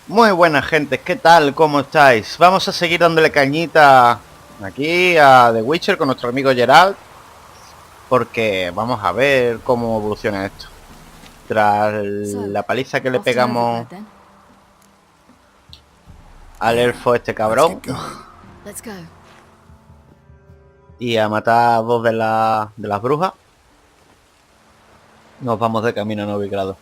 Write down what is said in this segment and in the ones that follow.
Muy buenas gente, ¿qué tal? ¿Cómo estáis? Vamos a seguir dándole cañita aquí a The Witcher con nuestro amigo Geralt, porque vamos a ver cómo evoluciona esto. Tras la paliza que le pegamos al elfo este cabrón y a matar a dos de las brujas, nos vamos de camino a Novigrado.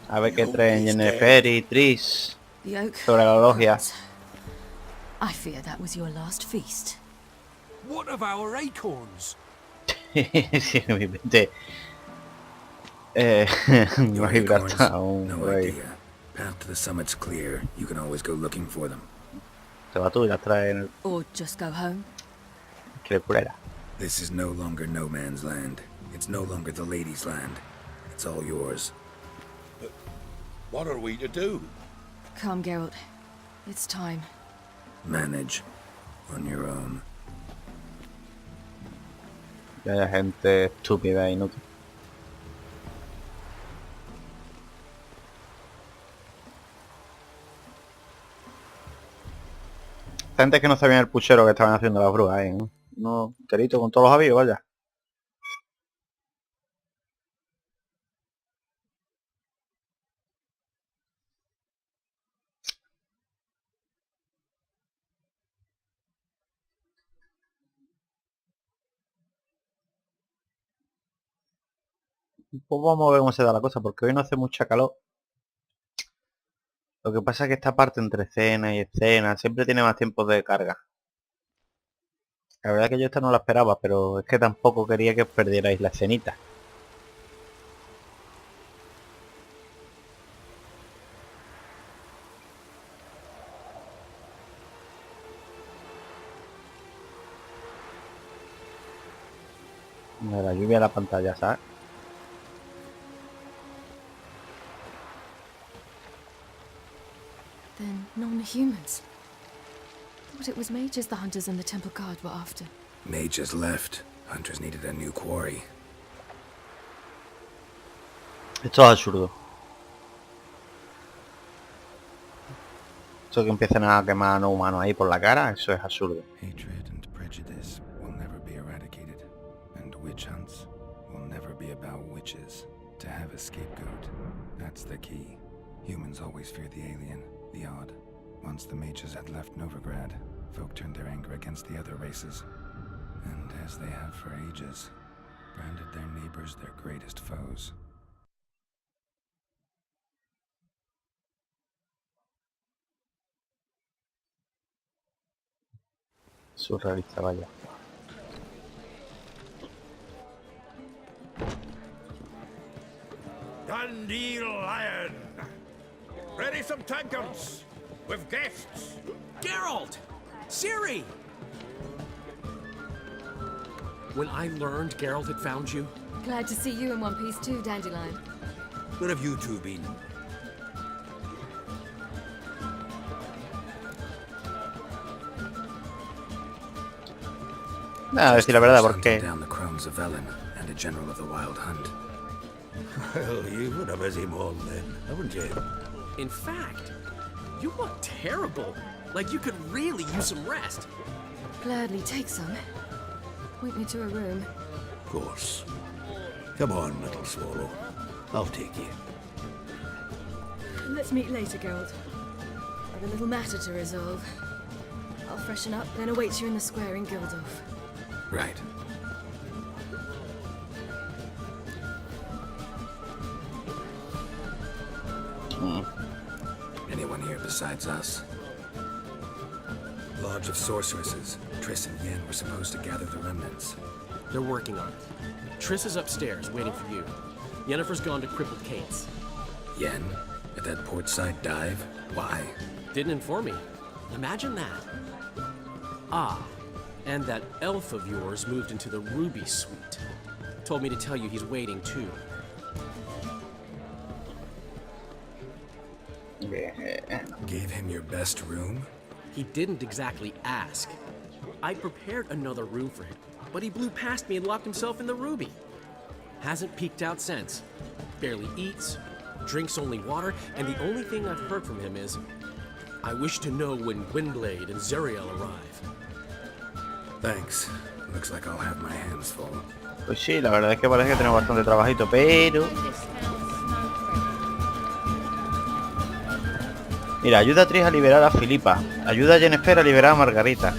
A ver qué traen Yennefer y Tris sobre la logia. I fear that was your last feast. What of our acorns? Sí, mi mente. Gibraltar, un rey. Path to the summit's clear. You can always go looking for them. Se va tú y las trae en el... Or just go home. Crepurera. This is no longer no man's land. It's no longer the lady's land. It's all yours. But what are we to do? Come, Geralt. It's time. Manage on your own. Que haya gente estúpida e inútil. Gente que no sabían el puchero que estaban haciendo las brujas, ¿eh? No, enterito con todos los avíos, vaya. Pues vamos a ver cómo se da la cosa, porque hoy no hace mucha calor. Lo que pasa es que esta parte entre escena y escena siempre tiene más tiempo de carga. La verdad es que yo esta no la esperaba, pero es que tampoco quería que os perdierais la escenita. La lluvia de la pantalla, ¿sabes? Then non-humans. Thought it was mages the hunters and the temple guard were after. Mages left. Hunters needed a new quarry. Esto es absurdo. Esto que empiecen a quemar a no humanos ahí por la cara, eso es absurdo. Hatred and prejudice will never be eradicated, and witch hunts will never be about witches. To have a scapegoat, that's the key. Humans always fear the alien, the odd. Once the mages had left Novigrad, folk turned their anger against the other races. And as they have for ages, branded their neighbors their greatest foes. Surrealista, vaya. Dandelion! Ready some tankards with guests. Geralt! Ciri! When I learned Geralt had found you, Glad to see you in one piece too, Dandelion. Where have you two been? Nada, decir la verdad, porque... Down the crones of Velen and a general of the Wild Hunt. Well, you've had a busy morning then, haven't you? in fact, you look terrible. Like you could really use some rest. Gladly take some. Point me to a room. Of course. Come on, little swallow. I'll take you. Let's meet later, Geralt. I've a little matter to resolve. I'll freshen up, then await you in the square in Gildorf. Right. Anyone here besides us? Lodge of Sorceresses. Triss and Yen were supposed to gather the remnants. They're working on it. Triss is upstairs, waiting for you. Yennefer's gone to Crippled Cates. Yen? At that portside dive? Why? Didn't inform me. Imagine that. Ah, and that elf of yours moved into the Ruby Suite. Told me to tell you he's waiting too. Gave him your best room? He didn't exactly ask. I prepared another room for him, but he blew past me and locked himself in the Ruby. Hasn't peeked out since. Barely eats, drinks only water, and the only thing I've heard from him is, I wish to know when Gwynblade and Zeriel arrive. Thanks. Looks like I'll have my hands full. Pues sí, la verdad es que parece que tenemos bastante trabajito, pero... Mira, ayuda a Tris a liberar a Filipa. Ayuda a Yennefer a liberar a Margarita.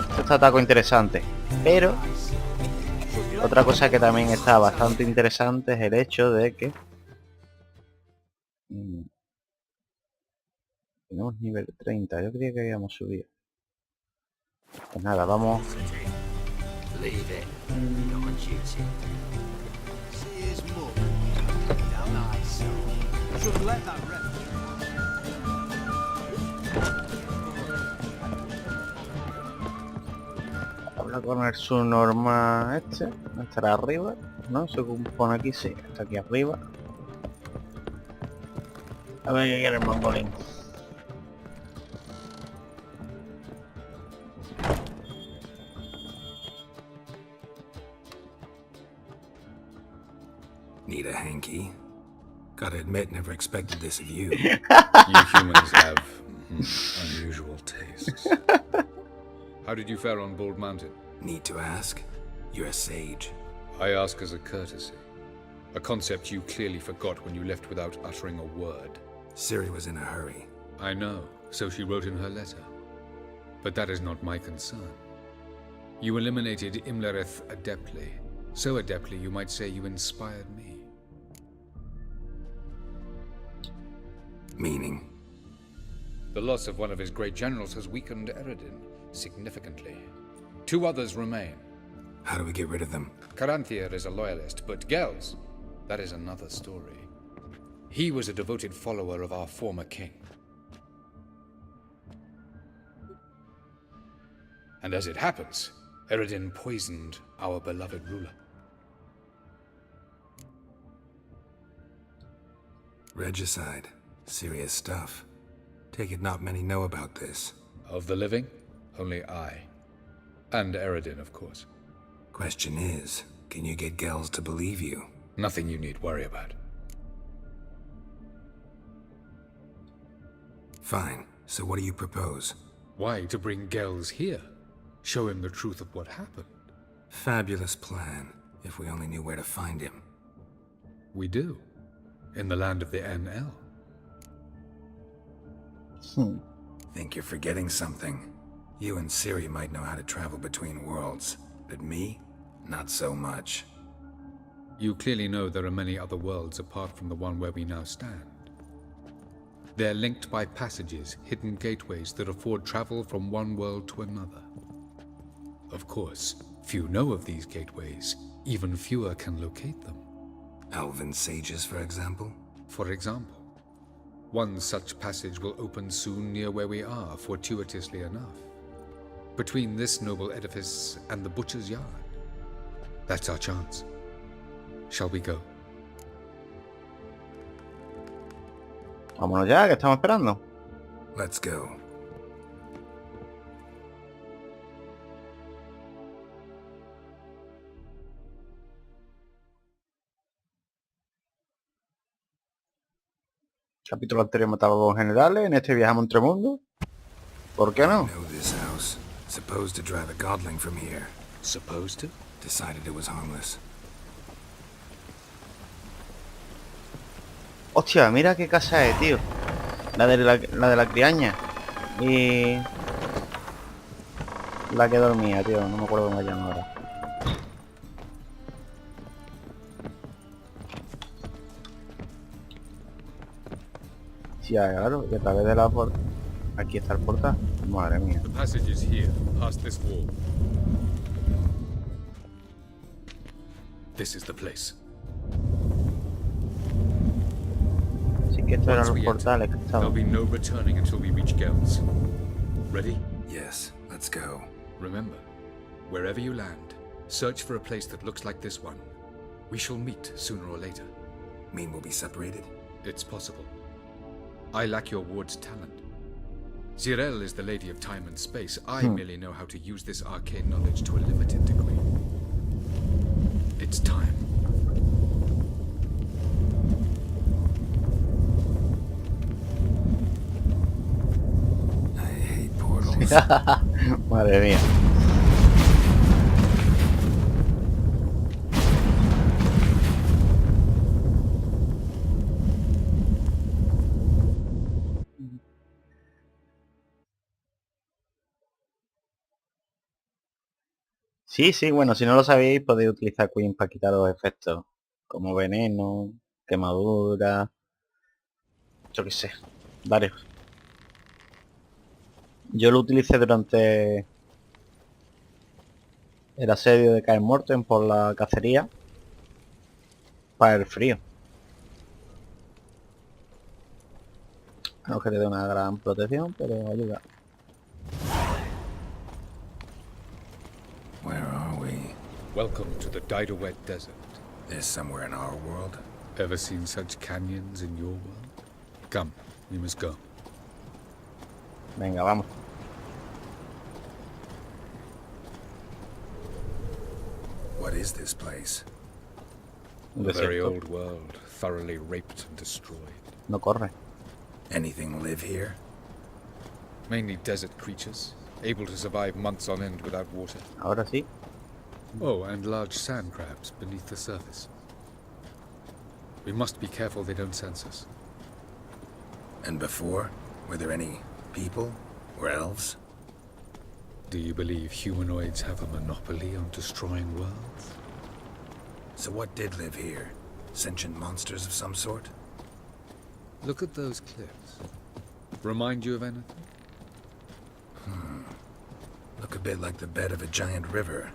Esto está taco interesante. Pero... Otra cosa que también está bastante interesante es el hecho de que... Tenemos nivel 30. Yo creía que habíamos subido. Pues nada, vamos... Habla con el subnormal este. Estará arriba, ¿no? Según pone aquí, sí. Está aquí arriba. A ver qué quiere el mongolín. Need a hanky? Gotta admit, never expected this of you. You humans have unusual tastes. How did you fare on Bald Mountain? Need to ask? You're a sage. I ask as a courtesy. A concept you clearly forgot when you left without uttering a word. Ciri was in a hurry. I know, so she wrote in her letter. But that is not my concern. You eliminated Imlerith adeptly. So adeptly, you might say you inspired me. Meaning? The loss of one of his great generals has weakened Eredin significantly. 2 others remain. How do we get rid of them? Caranthier is a loyalist, but Gels, that is another story. He was a devoted follower of our former king. And as it happens, Eredin poisoned our beloved ruler. Regicide. Serious stuff. Take it not many know about this. Of the living, only I. And Eredin, of course. Question is, can you get Gels to believe you? Nothing you need worry about. Fine. So what do you propose? Why, to bring Gels here? Show him the truth of what happened. Fabulous plan, if we only knew where to find him. We do. In the land of the NL. Think you're forgetting something. You and Ciri might know how to travel between worlds, but me? Not so much. You clearly know there are many other worlds apart from the one where we now stand. They're linked by passages, hidden gateways that afford travel from one world to another. Of course, few know of these gateways, even fewer can locate them. Elven sages, for example? For example. One such passage will open soon near where we are, fortuitously enough. Between this noble edifice and the butcher's yard. That's our chance. Shall we go? Vámonos ya, que estamos esperando. Let's go. Capítulo anterior mataba a 2 generales, en este viajamos entre mundos. ¿Por qué no? Know this house. Supposed to drive a godling from here. Supposed to? Decided it was harmless. Hostia, mira qué casa es, tío. La de la criaña. Y... la que dormía, tío. No me acuerdo cómo se llama ahora. Sí, claro, y a través de la puerta. Aquí está el portal. Madre mía. The passage is here, past this wall. This is the place. Así que estos eran Once los we portales enter, que there'll estaban. be no returning until we reach Gels. Ready? Yes, let's go. Remember, wherever you land, search for a place that looks like this one. We shall meet sooner or later. Mean we'll be separated? It's possible. I lack your ward's talent. Zirel is the lady of time and space. I merely know how to use this arcane knowledge to a limited degree. It's time. I hate portals. Madre mía. Sí, sí, bueno, si no lo sabéis, podéis utilizar Queen para quitar los efectos, como veneno, quemadura, yo qué sé, varios. Yo lo utilicé durante el asedio de Caer Morten por la cacería para el frío. No que te dé una gran protección, pero ayuda. Where are we? Welcome to the Diderwet Desert. This somewhere in our world? Ever seen such canyons in your world? Come, we must go. Venga, vamos. What is this place? Un A very desierto. old world, thoroughly raped and destroyed. No corre. Anything live here? Mainly desert creatures, able to survive months on end without water. Ahora sí. Oh, and large sand crabs beneath the surface. We must be careful they don't sense us. And before? Were there any people? Or elves? Do you believe humanoids have a monopoly on destroying worlds? So what did live here? Sentient monsters of some sort? Look at those cliffs. Remind you of anything? Look a bit like the bed of a giant river.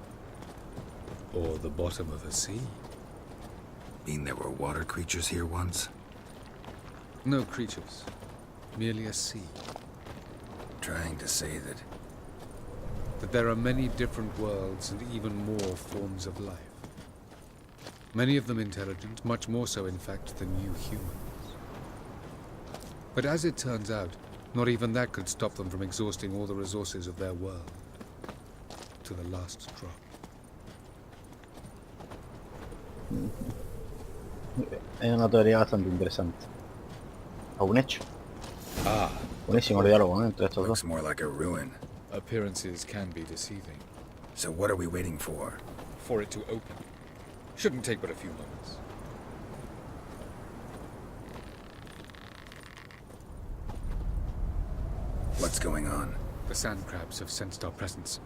Or the bottom of a sea? Mean there were water creatures here once? No creatures. Merely a sea. Trying to say That there are many different worlds and even more forms of life. Many of them intelligent, much more so in fact than you humans. But as it turns out, not even that could stop them from exhausting all the resources of their world. To the last drop. Es una teoría bastante interesante. A un hecho. Ah, Buenísimo el diálogo, ¿eh? Entre estos looks dos. more like a ruin. appearances can be deceiving. So what are we waiting for? For it to open. Shouldn't take but a few moments. What's going on? The sand crabs have sensed our presence.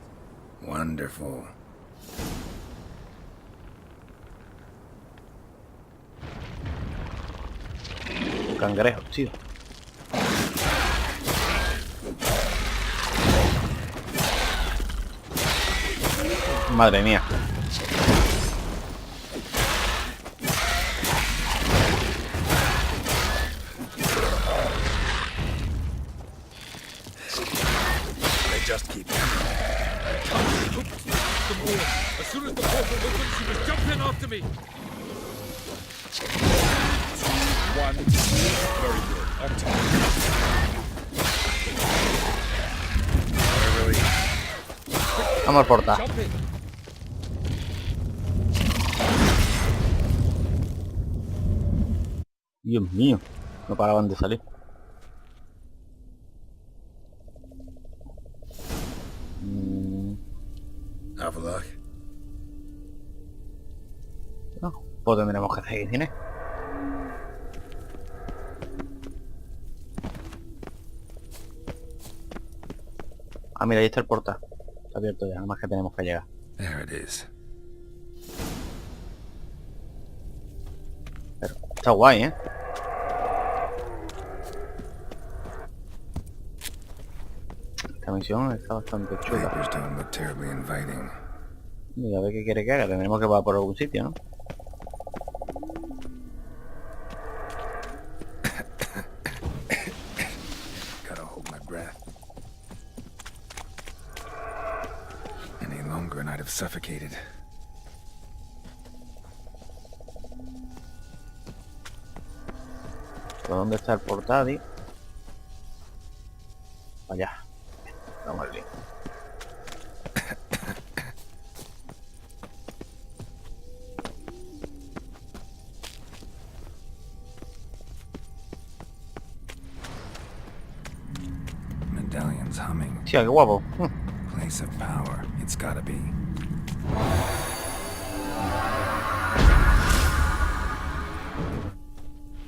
Wonderful. Cangrejos, tío. Madre mía. They just keep coming. As soon as the portal opens, you must jump in after me. 1. Very good. On time. Vamos al portal. Jump in. Dios mío. No paraban de salir. Avalok. No, pues tendremos que seguir cine. Ah, mira, ahí está el portal. Está abierto ya, nada más que tenemos que llegar. There it is. Pero está guay, ¿eh? Esta misión está bastante chula. Papers don't look terribly inviting. Y a ver qué quiere que haga. Tendremos que ir por algún sitio, ¿no? Gotta hold my breath. Any longer and I'd have suffocated. ¿Por dónde está el portal? ¿Y? Allá. Vamos al lío. Hostia, qué guapo. Place of power, it's gotta be.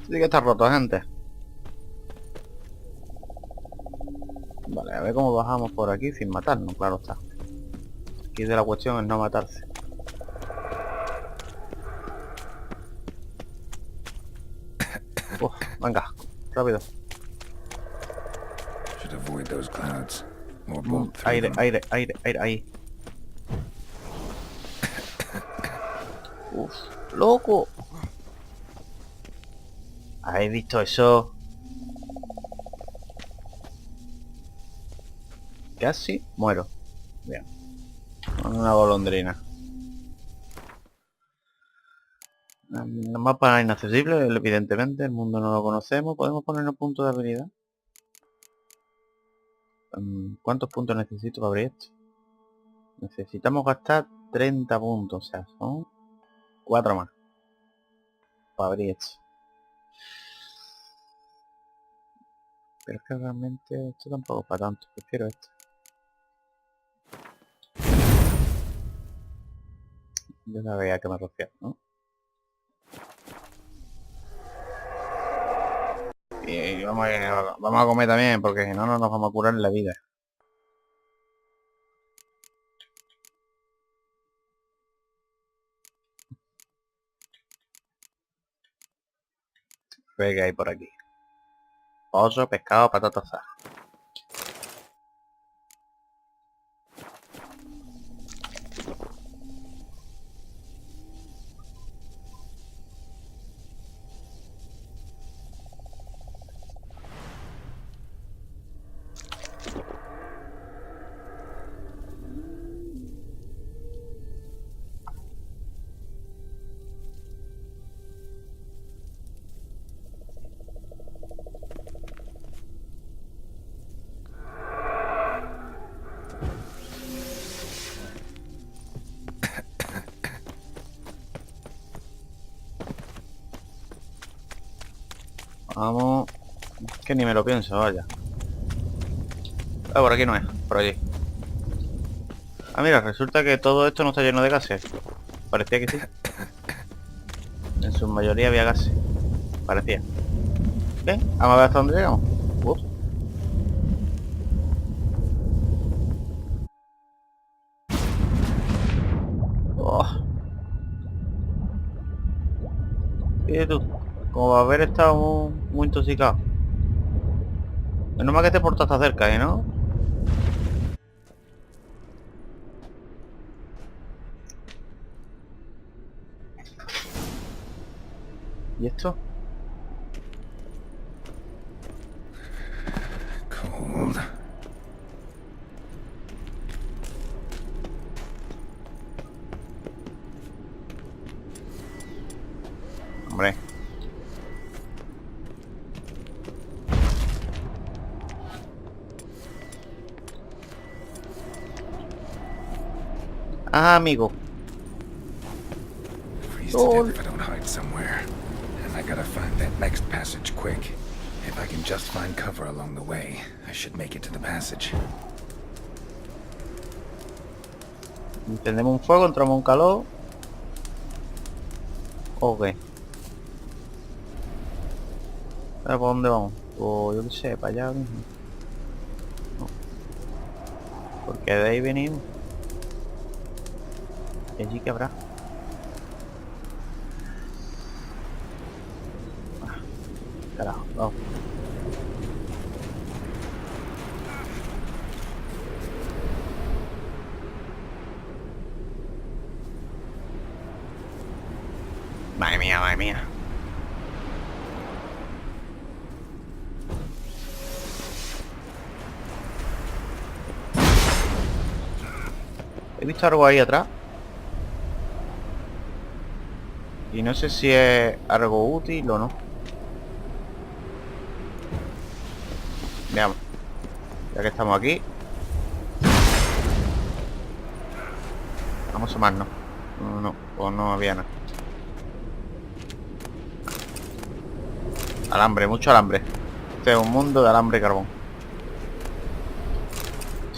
Sí que está roto, gente. Vale, a ver cómo bajamos por aquí sin matarnos, claro está. Aquí de la cuestión es no matarse. Uf, venga, rápido. Should avoid those clouds. Or bolt through Aire, them. aire, aire, aire, ahí. Uf, loco. ¿Habéis visto eso? Casi muero. Bien. Con una golondrina. Un mapa inaccesible, evidentemente. El mundo no lo conocemos. ¿Podemos ponernos puntos de habilidad? ¿Cuántos puntos necesito para abrir esto? Necesitamos gastar 30 puntos. O sea, son 4 más. Para abrir esto. Pero es que realmente esto tampoco es para tanto. Prefiero esto. Yo sabía a qué me refiero, ¿no? Y vamos a comer también, porque si no, no nos vamos a curar en la vida. ¿Qué hay por aquí? Pollo, pescado, patatas asadas. Vamos. Que ni me lo pienso, vaya. Ah, por aquí no es, por allí. Ah, mira, resulta que todo esto no está lleno de gases. Parecía que sí. En su mayoría había gases. Parecía. ¿Qué? Vamos a ver hasta dónde llegamos. Ups. Oh. Fíjate tú. Como va a haber estado muy intoxicado. Menos mal que este puerto está cerca, ¿no? ¿Y esto? Cold. Hombre. Ah, amigo. Freeze to death if I don't hide somewhere. And I gotta find that next passage quick. If I can just find cover along the way, I should make it to the passage. Encendemos un fuego, entramos un calor. Ok. ¿Ahora por dónde vamos? Pues yo qué sé, para allá mismo. No. Porque de ahí venimos. Y allí que habrá. Ah, carajo, vamos. Madre mía, madre mía. He visto algo ahí atrás. Y no sé si es algo útil o no. Veamos. Ya que estamos aquí. Vamos a asomarnos. No, pues no había nada. Alambre, mucho alambre. Este es un mundo de alambre y carbón.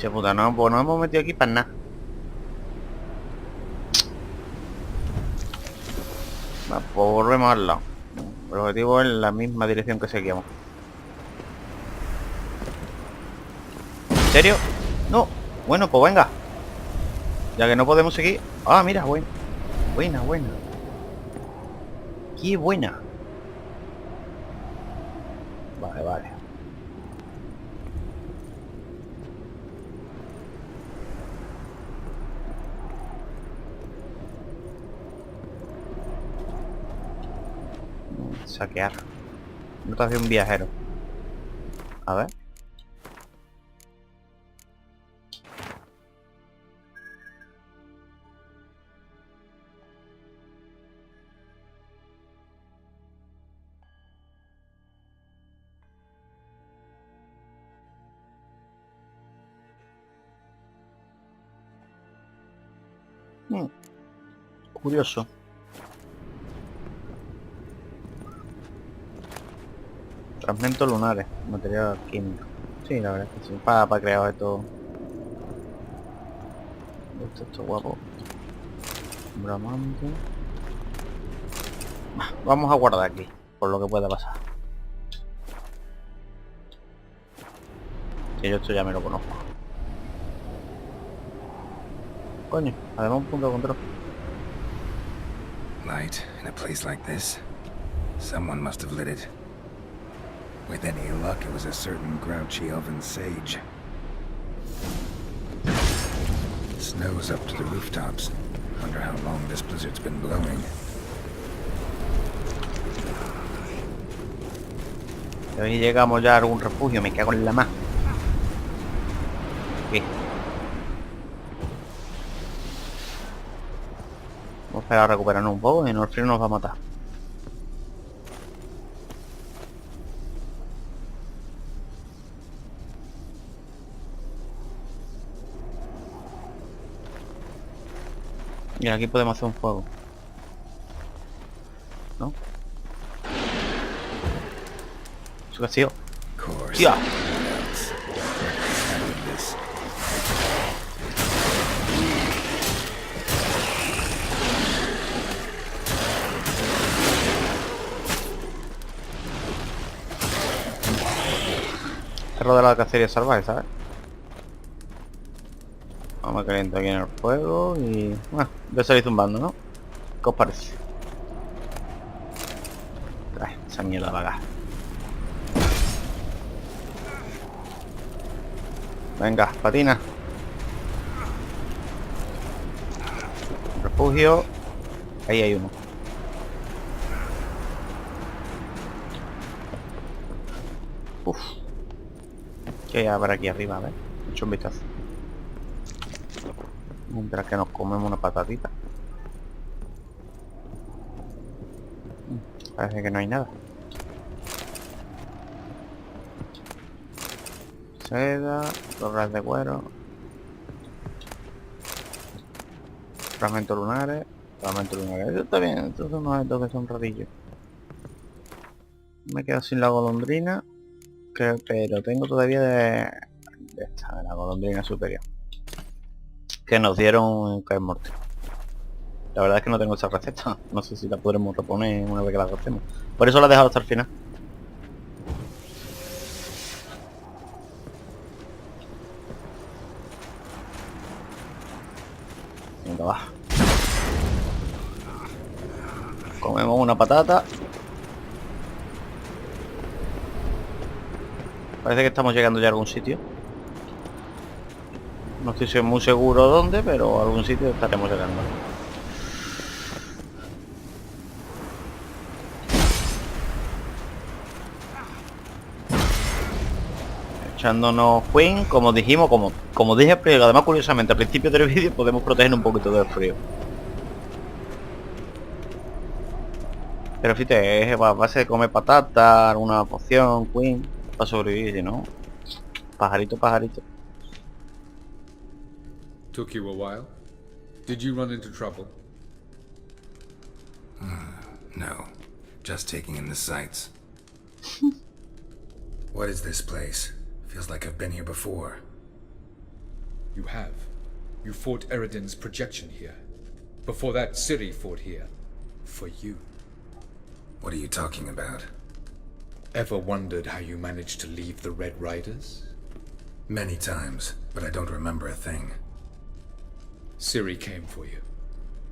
Sí, puta, no, pues nos hemos metido aquí para nada. Va, pues volvemos al lado. El objetivo es la misma dirección que seguíamos. ¿En serio? No. Bueno, pues venga. Ya que no podemos seguir. Ah, mira, buena. Buena. Qué buena. Vale. Saquear. Nota de un viajero. A ver. Curioso. Fragmentos lunares, material químico. Sí, la verdad es que sí. Para crear esto. Esto guapo. Bramante. Vamos a guardar aquí, por lo que pueda pasar. Que yo esto ya me lo conozco. Coño, además un punto de control. Light in a place like this. Someone must have lit it. With any luck, it was a certain grouchy elven sage. Snow's up to the rooftops. Wonder how long this blizzard's been blowing. A ver si llegamos ya a algún refugio, me cago en la más. Aquí. Vamos a esperar a recuperarnos un poco y no, el frío nos va a matar. Y aquí podemos hacer un fuego. ¿No? ¿Eso qué ha sido? ¡Tía! Cerro de la Cacería Salvaje, ¿sabes? Vamos a calentar aquí en el fuego y... Bueno, voy a salir zumbando, ¿no? ¿Qué os parece? Trae esa mierda vaga. Venga, patina. Refugio. Ahí hay uno. Uf. ¿Qué hay por aquí arriba? A ver. He hecho un vistazo. Mientras que nos comemos una patatita. Parece que no hay nada. Seda, torres de cuero. Fragmentos lunares. Eso está bien, estos son unos estos que son rarillos. Me quedo sin la golondrina. Pero tengo todavía de la golondrina superior. Que nos dieron en Caer Morte. La verdad es que no tengo esa receta. No sé si la podremos reponer una vez que la hacemos. Por eso la he dejado hasta el final. Venga, va. Comemos una patata. Parece que estamos llegando ya a algún sitio. No estoy muy seguro dónde, pero a algún sitio estaremos llegando. Echándonos Queen, como dijimos, como dije, pero además curiosamente al principio del vídeo podemos proteger un poquito del frío. Pero fíjate, es a base de comer patata, alguna poción, Queen, para sobrevivir, si no. Pajarito. Took you a while? Did you run into trouble? No, just taking in the sights. What is this place? Feels like I've been here before. You have. You fought Eridan's projection here. Before that, Ciri fought here. For you. What are you talking about? Ever wondered how you managed to leave the Red Riders? Many times, but I don't remember a thing. Ciri came for you.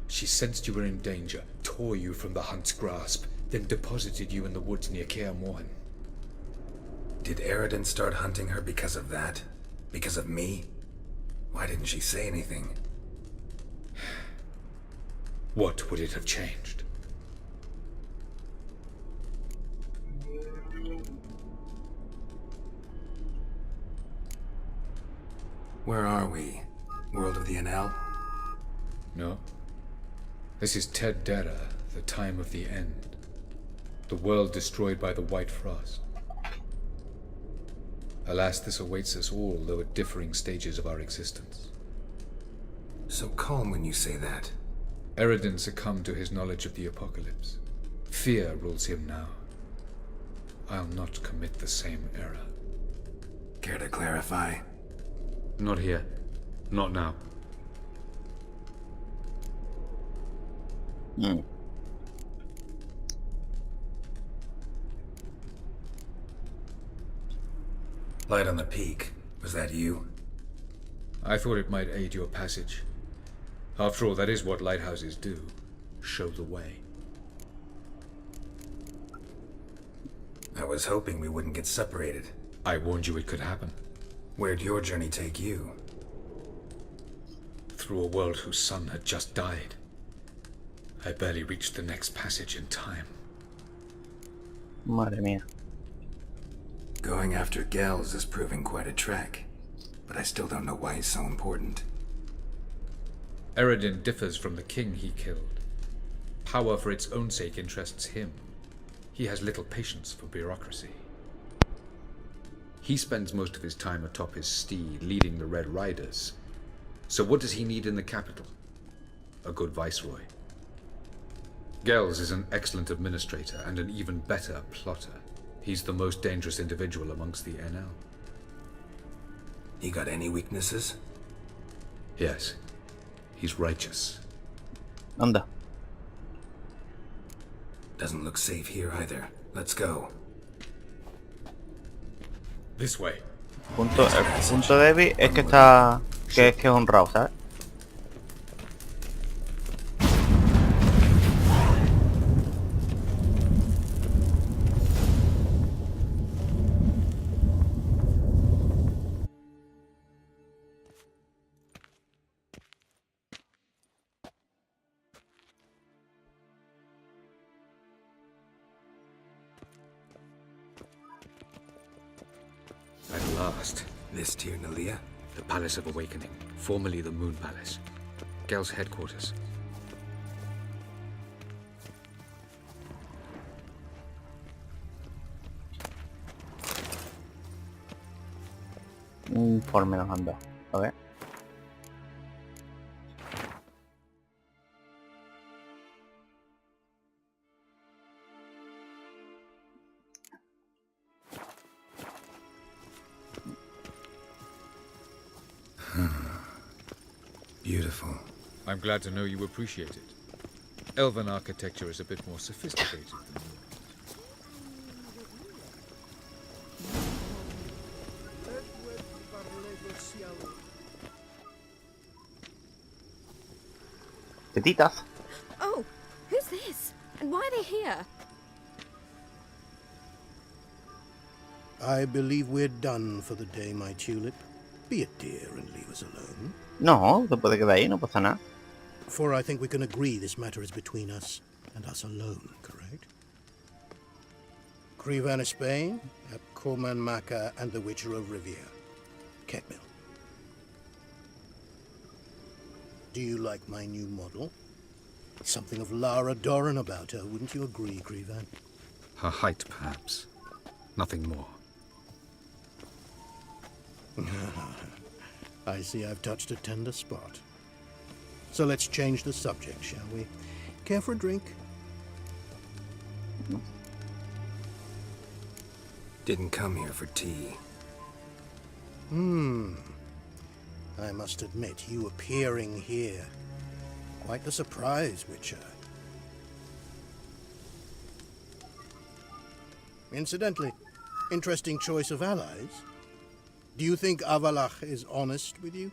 She sensed you were in danger, tore you from the Hunt's grasp, then deposited you in the woods near Kaer Morhen. Did Eridan start hunting her because of that? Because of me? Why didn't she say anything? What would it have changed? Where are we? World of the NL? No. This is Ted Dera, the time of the end. The world destroyed by the White Frost. Alas, this awaits us all, though at differing stages of our existence. So calm when you say that. Eridan succumbed to his knowledge of the apocalypse. Fear rules him now. I'll not commit the same error. Care to clarify? Not here. Not now. Light on the peak. Was that you? I thought it might aid your passage. After all, that is what lighthouses do. Show the way. I was hoping we wouldn't get separated. I warned you it could happen. Where'd your journey take you? Through a world whose sun had just died. I barely reached the next passage in time. Madre mía. Going after Gels is proving quite a trek, but I still don't know why he's so important. Eridan differs from the king he killed. Power for its own sake interests him. He has little patience for bureaucracy. He spends most of his time atop his steed, leading the Red Riders. So what does he need in the capital? A good viceroy. Gels is an excellent administrator and an even better plotter. He's the most dangerous individual amongst the NL. You got any weaknesses? Yes. He's righteous. Anda. Doesn't look safe here either. Let's go. This way. El punto débil es que está... que es honrado, ¿sabes? At last. This Tir Nalia? The Palace of Awakening, formerly the Moon Palace. Gel's headquarters. Un informe nos han dado. A ver. Beautiful. I'm glad to know you appreciate it. Elven architecture is a bit more sophisticated than yours. Tetitas. Oh, who's this? And why are they here? I believe we're done for the day, my tulip. Be a dear and leave us alone. No, se puede quedar ahí, no pasa nada. For I think we can agree this matter is between us and us alone, correct? Krivan of Spain, Corman Maka, and the Witcher of Rivia. Ketmil. Do you like my new model? Something of Lara Doran about her, wouldn't you agree, Krivan? Her height, perhaps. Nothing more. I see I've touched a tender spot. So let's change the subject, shall we? Care for a drink? Didn't come here for tea. I must admit, you appearing here, quite the surprise, Witcher. Incidentally, interesting choice of allies. Do you think Avallac'h is honest with you?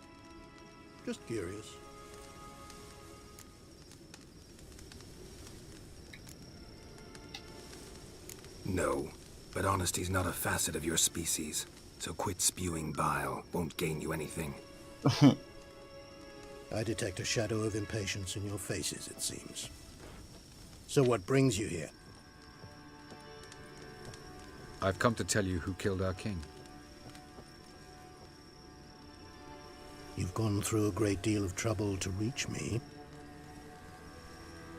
Just curious. No, but honesty's not a facet of your species. So quit spewing bile. Won't gain you anything. I detect a shadow of impatience in your faces, it seems. So what brings you here? I've come to tell you who killed our king. You've gone through a great deal of trouble to reach me.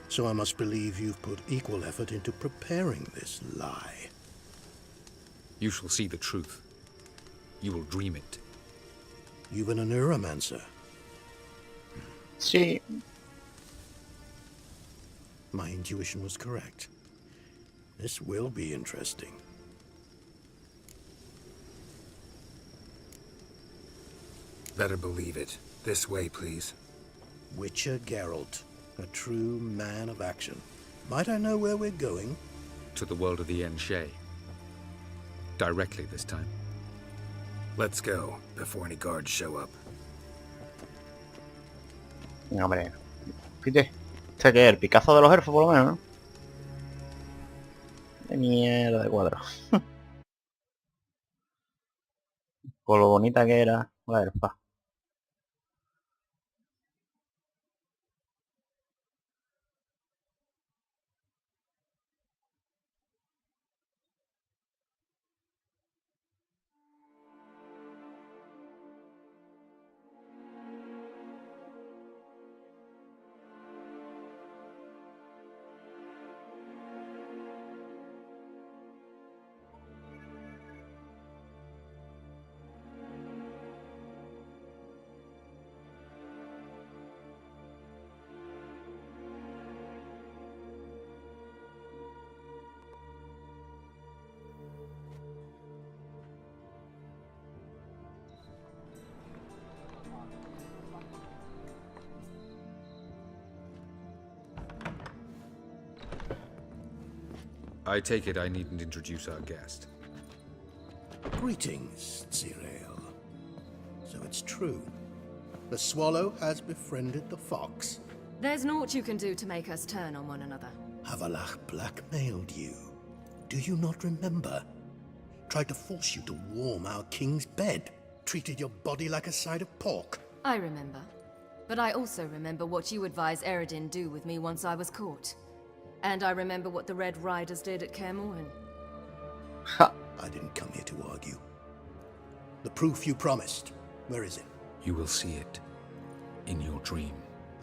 So I must believe you've put equal effort into preparing this lie. You shall see the truth. You will dream it. You've been a neuromancer. Sí. My intuition was correct. This will be interesting. Better believe it. This way, please. Witcher Geralt, a true man of action. Might I know where we're going? To the world of the Enshe. Directly this time. Let's go, before any guards show up. Venga, hombre. Fíjate. Este que es el Picasso de los elfos, por lo menos, ¿no? De mierda de cuadro. Por lo bonita que era la elfa. I take it I needn't introduce our guest. Greetings, Cyril. So it's true. The swallow has befriended the fox. There's naught you can do to make us turn on one another. Avallac'h blackmailed you. Do you not remember? Tried to force you to warm our king's bed. Treated your body like a side of pork. I remember. But I also remember what you advised Eredin do with me once I was caught. And I remember what the Red Riders did at Kaer Morhen. Ja. I didn't come here to argue. The proof you promised, where is it? You will see it in your dream.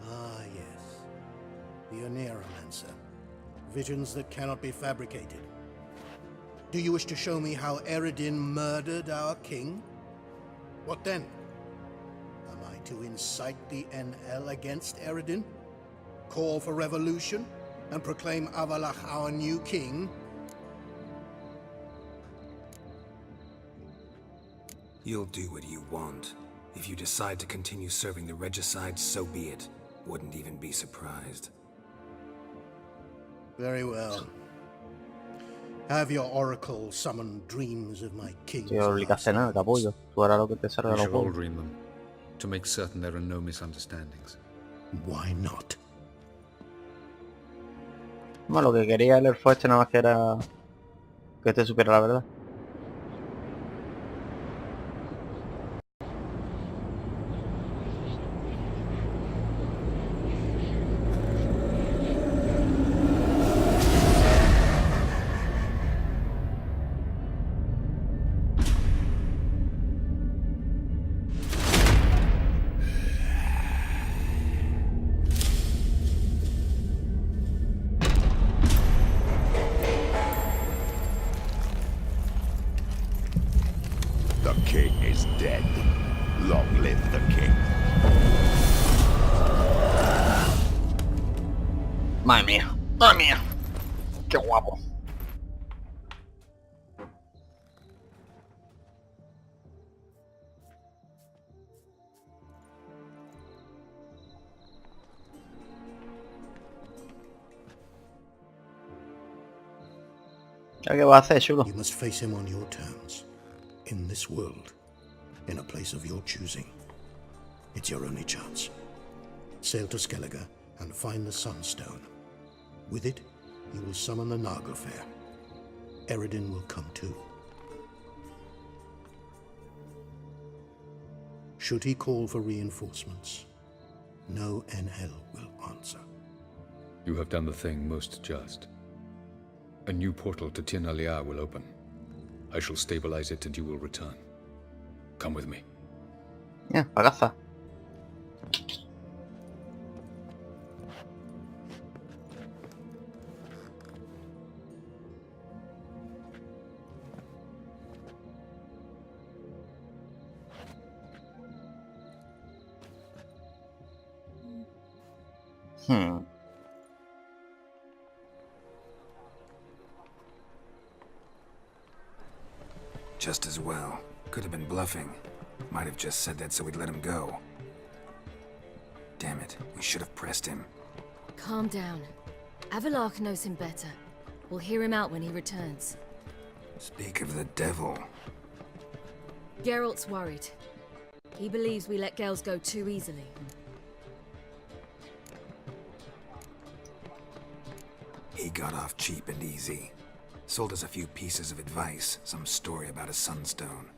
Ah, yes. The Oneiromancer. Visions that cannot be fabricated. Do you wish to show me how Eredin murdered our king? What then? Am I to incite the NL against Eredin? Call for revolution? And proclaim Avallac'h our new king? You'll do what you want. If you decide to continue serving the regicide, so be it. Wouldn't even be surprised. Very well. Have your oracle summon dreams of my king. Te obligaste nada, capullo. Tú harás lo que te salga We de los shall all huevos. dream them, to make certain there are no misunderstandings. Why not? Bueno, lo que quería el elfo este nada más que era que te supiera la verdad. The king is dead. Long live the king. Madre mía, madre mía. Qué guapo. ¿Ya qué va a hacer, chulo? You must face him on your terms, in this world, in a place of your choosing. It's your only chance. Sail to Skellige and find the Sunstone. With it, you will summon the Naga Fair. Eredin will come too. Should he call for reinforcements, no NL will answer. You have done the thing most just. A new portal to Tinalia will open. I shall stabilize it and you will return. Come with me. Pagaza. Just as well. Could have been bluffing. Might have just said that so we'd let him go. Damn it, we should have pressed him. Calm down. Avalark knows him better. We'll hear him out when he returns. Speak of the devil. Geralt's worried. He believes we let girls go too easily. He got off cheap and easy. Sold us a few pieces of advice, some story about a sunstone.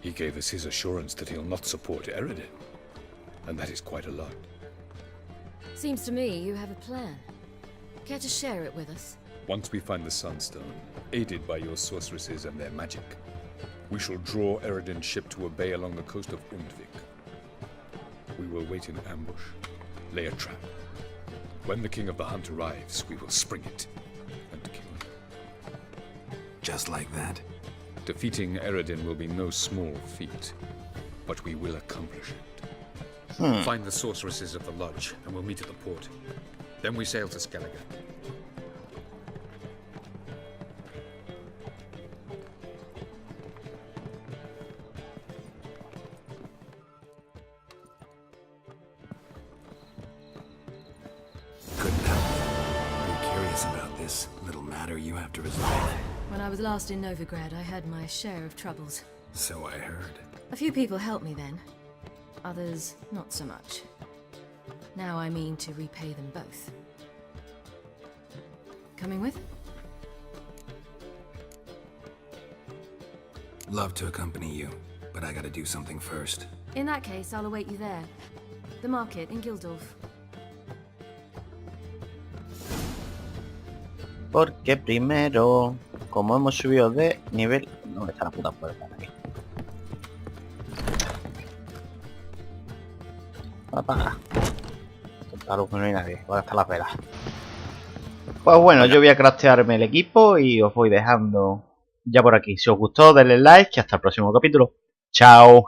He gave us his assurance that he'll not support Eredin. And that is quite a lot. Seems to me you have a plan. Care to share it with us? Once we find the Sunstone, aided by your sorceresses and their magic, we shall draw Eredin's ship to a bay along the coast of Undvik. We will wait in ambush, lay a trap. When the King of the Hunt arrives, we will spring it and kill him. Just like that? Defeating Eredin will be no small feat, but we will accomplish it. Find the sorceresses of the lodge, and we'll meet at the port. Then we sail to Skellige. Couldn't help it. I'm curious about this little matter you have to resolve. When I was last in Novigrad, I had my share of troubles. So I heard. A few people helped me then. Others, not so much. Now I mean to repay them both. Coming with? Love to accompany you, but I gotta do something first. In that case, I'll await you there. The market in Gildorf. Porque primero, como hemos subido de nivel... ¿Dónde está la puta puerta? Aquí. Apaga. Total, no hay nadie. Ahora está las velas. Pues bueno, yo voy a craftearme el equipo y os voy dejando ya por aquí. Si os gustó, denle like y hasta el próximo capítulo. ¡Chao!